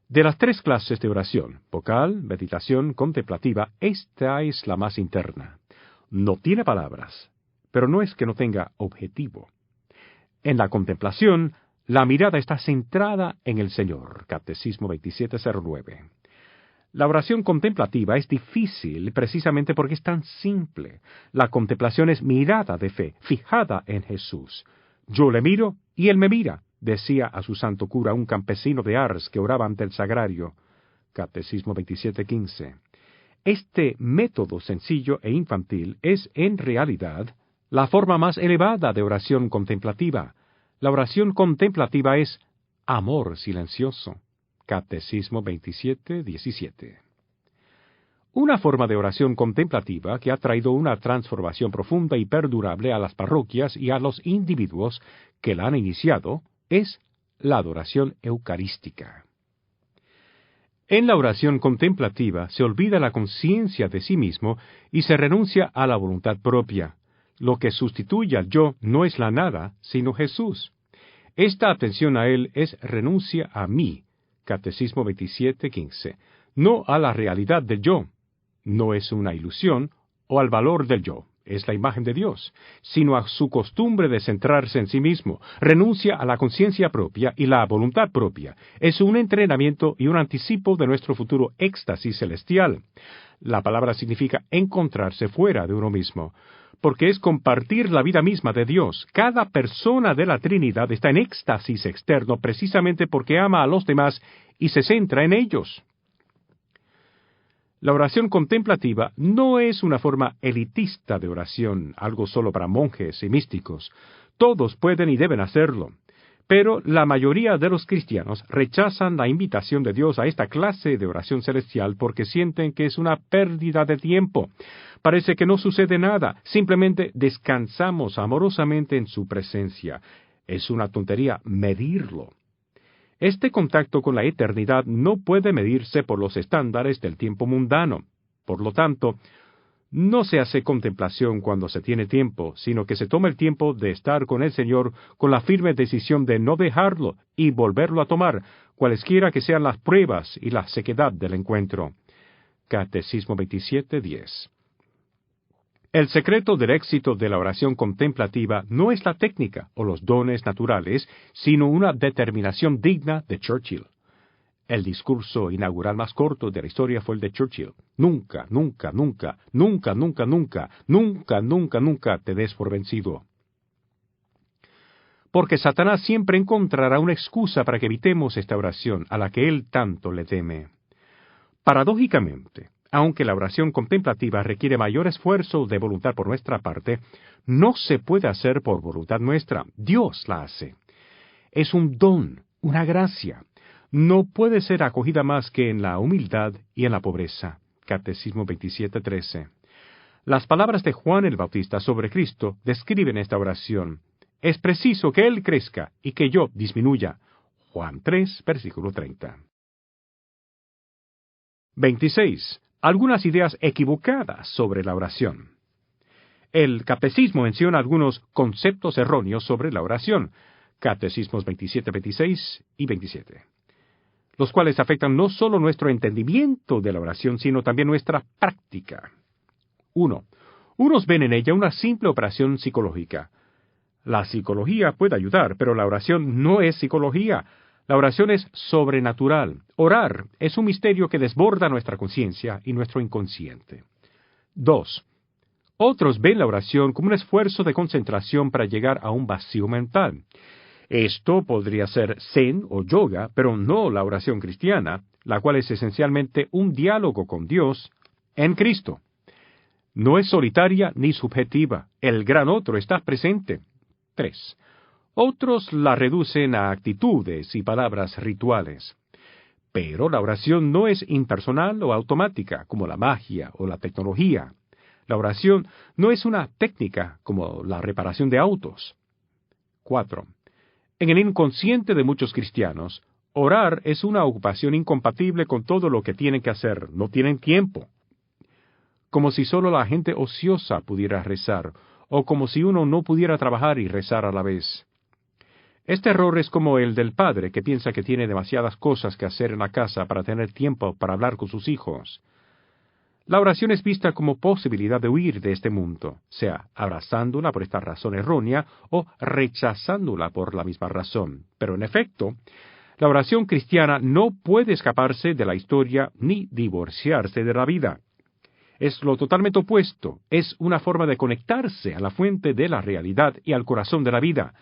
De las tres clases de oración, vocal, meditación, contemplativa, esta es la más interna. No tiene palabras, pero no es que no tenga objetivo. En la contemplación, la mirada está centrada en el Señor. Catecismo 2709. La oración contemplativa es difícil precisamente porque es tan simple. La contemplación es mirada de fe, fijada en Jesús. Yo le miro y él me mira, decía a su santo cura un campesino de Ars que oraba ante el sagrario. Catecismo 2715. Este método sencillo e infantil es, en realidad, la forma más elevada de oración contemplativa. La oración contemplativa es amor silencioso. Catecismo 27:17. Una forma de oración contemplativa que ha traído una transformación profunda y perdurable a las parroquias y a los individuos que la han iniciado es la adoración eucarística. En la oración contemplativa se olvida la conciencia de sí mismo y se renuncia a la voluntad propia. Lo que sustituye al yo no es la nada, sino Jesús. Esta atención a Él es renuncia a mí. Catecismo 27:15. No a la realidad del yo. No es una ilusión, o al valor del yo, es la imagen de Dios, sino a su costumbre de centrarse en sí mismo. Renuncia a la conciencia propia y la voluntad propia. Es un entrenamiento y un anticipo de nuestro futuro éxtasis celestial. La palabra significa encontrarse fuera de uno mismo, porque es compartir la vida misma de Dios. Cada persona de la Trinidad está en éxtasis externo precisamente porque ama a los demás y se centra en ellos. La oración contemplativa no es una forma elitista de oración, algo solo para monjes y místicos. Todos pueden y deben hacerlo. Pero la mayoría de los cristianos rechazan la invitación de Dios a esta clase de oración celestial porque sienten que es una pérdida de tiempo. Parece que no sucede nada, simplemente descansamos amorosamente en su presencia. Es una tontería medirlo. Este contacto con la eternidad no puede medirse por los estándares del tiempo mundano. Por lo tanto, no se hace contemplación cuando se tiene tiempo, sino que se toma el tiempo de estar con el Señor con la firme decisión de no dejarlo y volverlo a tomar, cualesquiera que sean las pruebas y la sequedad del encuentro. Catecismo 27:10. El secreto del éxito de la oración contemplativa no es la técnica o los dones naturales, sino una determinación digna de Churchill. El discurso inaugural más corto de la historia fue el de Churchill. Nunca, nunca, nunca, nunca, nunca, nunca, nunca, nunca, nunca te des por vencido. porque Satanás siempre encontrará una excusa para que evitemos esta oración a la que él tanto le teme. Paradójicamente, aunque la oración contemplativa requiere mayor esfuerzo de voluntad por nuestra parte, no se puede hacer por voluntad nuestra. Dios la hace. Es un don, una gracia. No puede ser acogida más que en la humildad y en la pobreza. Catecismo 27:13. Las palabras de Juan el Bautista sobre Cristo describen esta oración. Es preciso que Él crezca y que yo disminuya. Juan 3, versículo 30. 26. Algunas ideas equivocadas sobre la oración. El Catecismo menciona algunos conceptos erróneos sobre la oración. Catecismos 27, 26 y 27. Los cuales afectan no solo nuestro entendimiento de la oración, sino también nuestra práctica. 1. Unos ven en ella una simple operación psicológica. La psicología puede ayudar, pero la oración no es psicología. La oración es sobrenatural. Orar es un misterio que desborda nuestra conciencia y nuestro inconsciente. 2. Otros ven la oración como un esfuerzo de concentración para llegar a un vacío mental. Esto podría ser zen o yoga, pero no la oración cristiana, la cual es esencialmente un diálogo con Dios en Cristo. No es solitaria ni subjetiva. El gran otro está presente. 3. Otros la reducen a actitudes y palabras rituales. Pero la oración no es impersonal o automática, como la magia o la tecnología. La oración no es una técnica, como la reparación de autos. 4. En el inconsciente de muchos cristianos, orar es una ocupación incompatible con todo lo que tienen que hacer. No tienen tiempo. Como si solo la gente ociosa pudiera rezar, o como si uno no pudiera trabajar y rezar a la vez. Este error es como el del padre que piensa que tiene demasiadas cosas que hacer en la casa para tener tiempo para hablar con sus hijos. La oración es vista como posibilidad de huir de este mundo, sea abrazándola por esta razón errónea o rechazándola por la misma razón. Pero en efecto, la oración cristiana no puede escaparse de la historia ni divorciarse de la vida. Es lo totalmente opuesto, es una forma de conectarse a la fuente de la realidad y al corazón de la vida.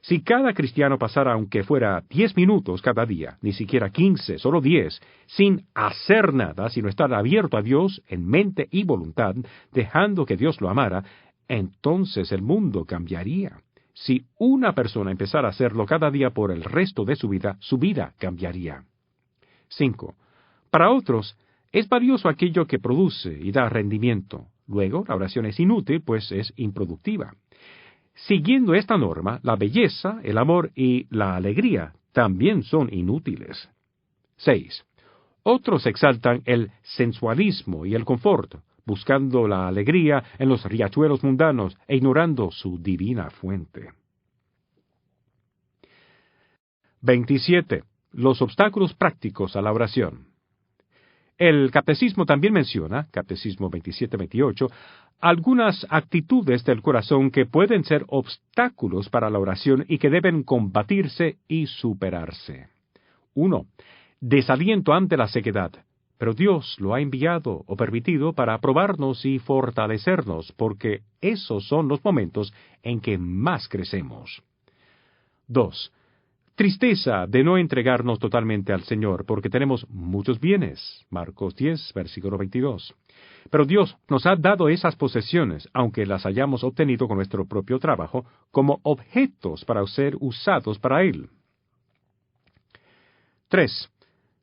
Si cada cristiano pasara, aunque fuera 10 minutos cada día, ni siquiera 15, solo 10, sin hacer nada, sino estar abierto a Dios en mente y voluntad, dejando que Dios lo amara, entonces el mundo cambiaría. Si una persona empezara a hacerlo cada día por el resto de su vida cambiaría. 5. Para otros, es valioso aquello que produce y da rendimiento. Luego, la oración es inútil, pues es improductiva. Siguiendo esta norma, la belleza, el amor y la alegría también son inútiles. 6. Otros exaltan el sensualismo y el confort, buscando la alegría en los riachuelos mundanos e ignorando su divina fuente. 27. Los obstáculos prácticos a la oración. El Catecismo también menciona, Catecismo 27-28, algunas actitudes del corazón que pueden ser obstáculos para la oración y que deben combatirse y superarse. 1. Desaliento ante la sequedad. Pero Dios lo ha enviado o permitido para probarnos y fortalecernos, porque esos son los momentos en que más crecemos. 2. Tristeza de no entregarnos totalmente al Señor, porque tenemos muchos bienes. Marcos 10, versículo 22. Pero Dios nos ha dado esas posesiones, aunque las hayamos obtenido con nuestro propio trabajo, como objetos para ser usados para Él. 3.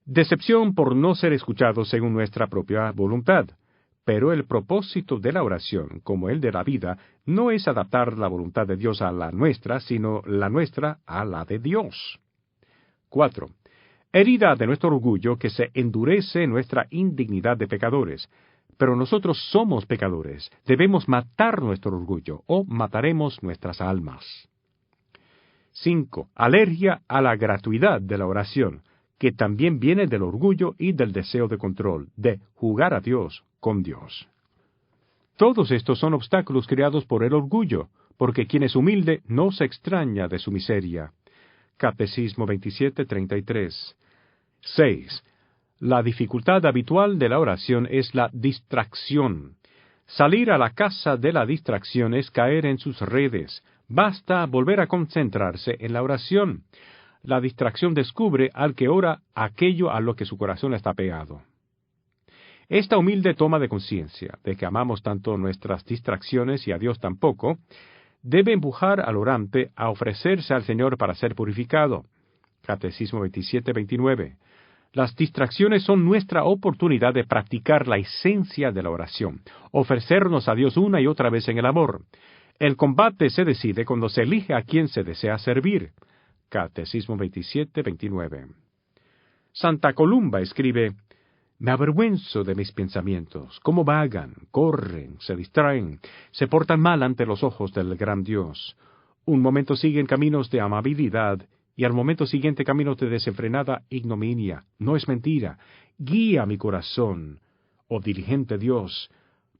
Decepción por no ser escuchados según nuestra propia voluntad. Pero el propósito de la oración, como el de la vida, no es adaptar la voluntad de Dios a la nuestra, sino la nuestra a la de Dios. 4. Herida de nuestro orgullo que se endurece en nuestra indignidad de pecadores. Pero nosotros somos pecadores. Debemos matar nuestro orgullo, o mataremos nuestras almas. 5. Alergia a la gratuidad de la oración, que también viene del orgullo y del deseo de control, de jugar a Dios con Dios. Todos estos son obstáculos creados por el orgullo, porque quien es humilde no se extraña de su miseria. Catecismo 27-33. 6. La dificultad habitual de la oración es la distracción. Salir a la caza de la distracción es caer en sus redes, Basta volver a concentrarse en la oración. La distracción descubre al que ora aquello a lo que su corazón está pegado. Esta humilde toma de conciencia de que amamos tanto nuestras distracciones y a Dios tan poco, debe empujar al orante a ofrecerse al Señor para ser purificado. Catecismo 27-29. Las distracciones son nuestra oportunidad de practicar la esencia de la oración, ofrecernos a Dios una y otra vez en el amor. El combate se decide cuando se elige a quien se desea servir. Catecismo 27-29. Santa Columba escribe: me avergüenzo de mis pensamientos, cómo vagan, corren, se distraen, se portan mal ante los ojos del gran Dios. Un momento siguen caminos de amabilidad, y al momento siguiente caminos de desenfrenada ignominia. No es mentira. Guía mi corazón, oh diligente Dios,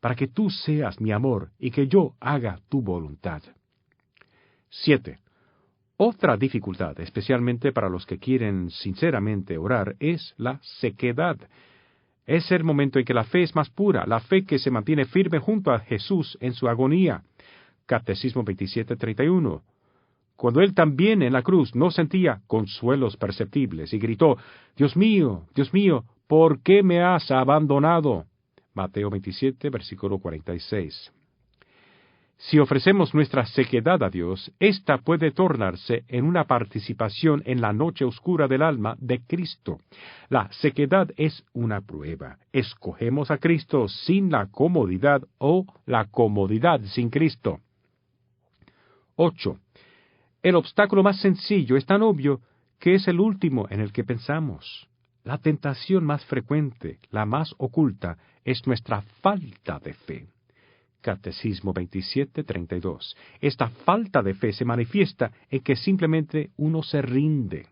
para que tú seas mi amor y que yo haga tu voluntad. 7. Otra dificultad, especialmente para los que quieren sinceramente orar, es la sequedad. Es el momento en que la fe es más pura, la fe que se mantiene firme junto a Jesús en su agonía. Catecismo 27-31. Cuando él también en la cruz no sentía consuelos perceptibles y gritó: Dios mío, ¿por qué me has abandonado? Mateo 27, versículo 46. Si ofrecemos nuestra sequedad a Dios, ésta puede tornarse en una participación en la noche oscura del alma de Cristo. La sequedad es una prueba. Escogemos a Cristo sin la comodidad o la comodidad sin Cristo. 8. El obstáculo más sencillo es tan obvio que es el último en el que pensamos. La tentación más frecuente, la más oculta, es nuestra falta de fe. Catecismo 27-32. Esta falta de fe se manifiesta en que simplemente uno se rinde,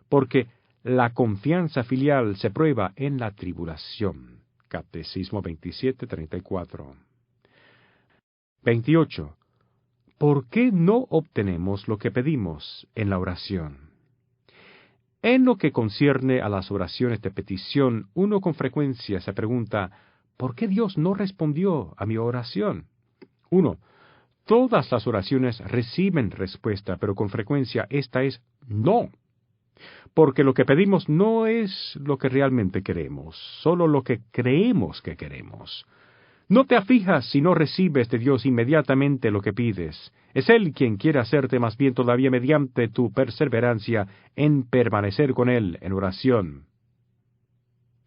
porque la confianza filial se prueba en la tribulación. Catecismo 27-34. 28. ¿Por qué no obtenemos lo que pedimos en la oración? En lo que concierne a las oraciones de petición, uno con frecuencia se pregunta: ¿por qué Dios no respondió a mi oración? 1. Todas las oraciones reciben respuesta, pero con frecuencia esta es no. Porque lo que pedimos no es lo que realmente queremos, solo lo que creemos que queremos. No te aflijas si no recibes de Dios inmediatamente lo que pides. Es Él quien quiere hacerte más bien todavía mediante tu perseverancia en permanecer con Él en oración.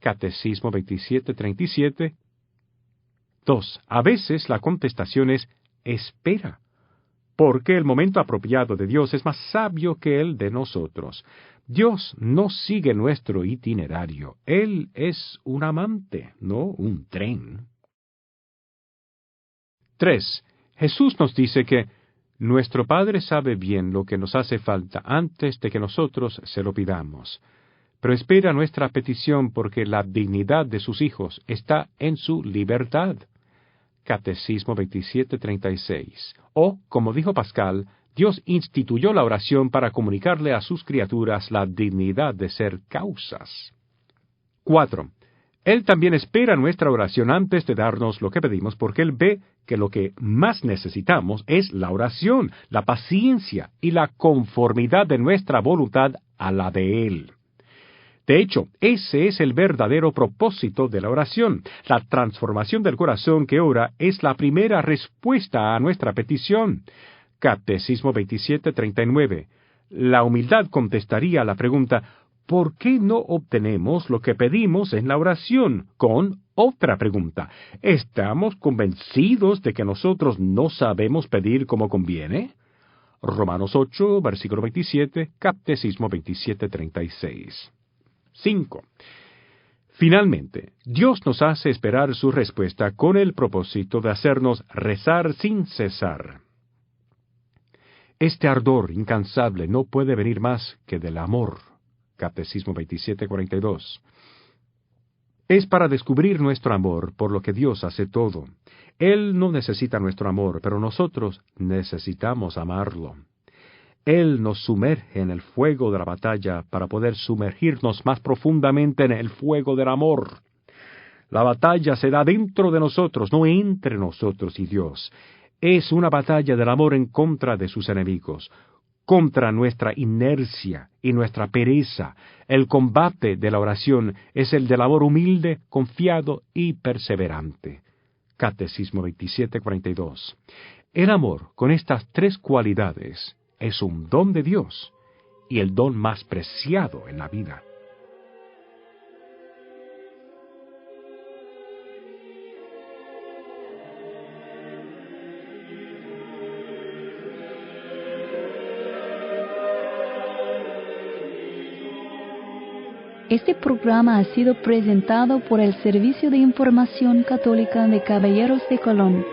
Catecismo 27-37. 2. A veces la contestación es espera, porque el momento apropiado de Dios es más sabio que el de nosotros. Dios no sigue nuestro itinerario. Él es un amante, no un tren. 3. Jesús nos dice que nuestro Padre sabe bien lo que nos hace falta antes de que nosotros se lo pidamos, pero espera nuestra petición porque la dignidad de sus hijos está en su libertad. Catecismo 27-36. O, como dijo Pascal, Dios instituyó la oración para comunicarle a sus criaturas la dignidad de ser causas. 4. Él también espera nuestra oración antes de darnos lo que pedimos, porque Él ve que lo que más necesitamos es la oración, la paciencia y la conformidad de nuestra voluntad a la de Él. De hecho, ese es el verdadero propósito de la oración. La transformación del corazón que ora es la primera respuesta a nuestra petición. Catecismo 27-39. La humildad contestaría a la pregunta: ¿por qué no obtenemos lo que pedimos en la oración? Con otra pregunta: ¿estamos convencidos de que nosotros no sabemos pedir como conviene? Romanos 8, versículo 27, Catecismo 27-36. 5. Finalmente, Dios nos hace esperar su respuesta con el propósito de hacernos rezar sin cesar. Este ardor incansable no puede venir más que del amor. Catecismo 27-42. Es para descubrir nuestro amor por lo que Dios hace todo. Él no necesita nuestro amor, pero nosotros necesitamos amarlo. Él nos sumerge en el fuego de la batalla para poder sumergirnos más profundamente en el fuego del amor. La batalla se da dentro de nosotros, no entre nosotros y Dios. Es una batalla del amor en contra de sus enemigos, contra nuestra inercia y nuestra pereza. El combate de la oración es el del amor humilde, confiado y perseverante. Catecismo 27:42. El amor, con estas tres cualidades, es un don de Dios y el don más preciado en la vida. Este programa ha sido presentado por el Servicio de Información Católica de Caballeros de Colón.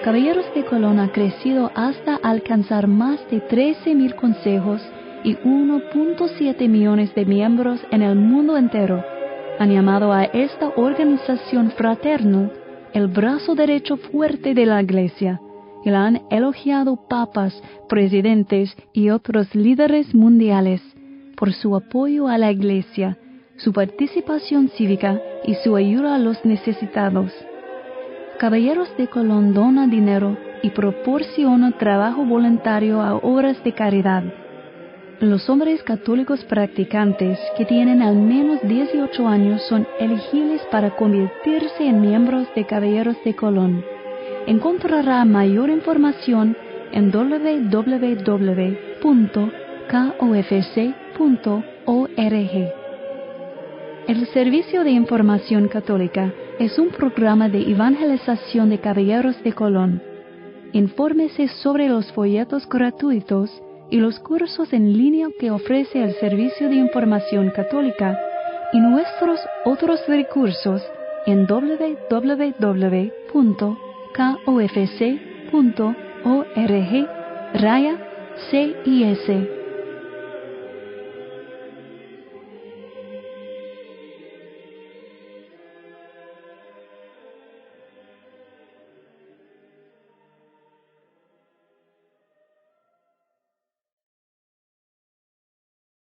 Caballeros de Colón ha crecido hasta alcanzar más de 13,000 consejos y 1.7 millones de miembros en el mundo entero. Han llamado a esta organización fraterna el brazo derecho fuerte de la Iglesia, y la han elogiado papas, presidentes y otros líderes mundiales por su apoyo a la Iglesia, su participación cívica y su ayuda a los necesitados. Caballeros de Colón dona dinero y proporciona trabajo voluntario a obras de caridad. Los hombres católicos practicantes que tienen al menos 18 años son elegibles para convertirse en miembros de Caballeros de Colón. Encontrará mayor información en www.kofc.org. El Servicio de Información Católica es un programa de evangelización de Caballeros de Colón. Infórmese sobre los folletos gratuitos y los cursos en línea que ofrece el Servicio de Información Católica y nuestros otros recursos en www.kofc.org/CIS.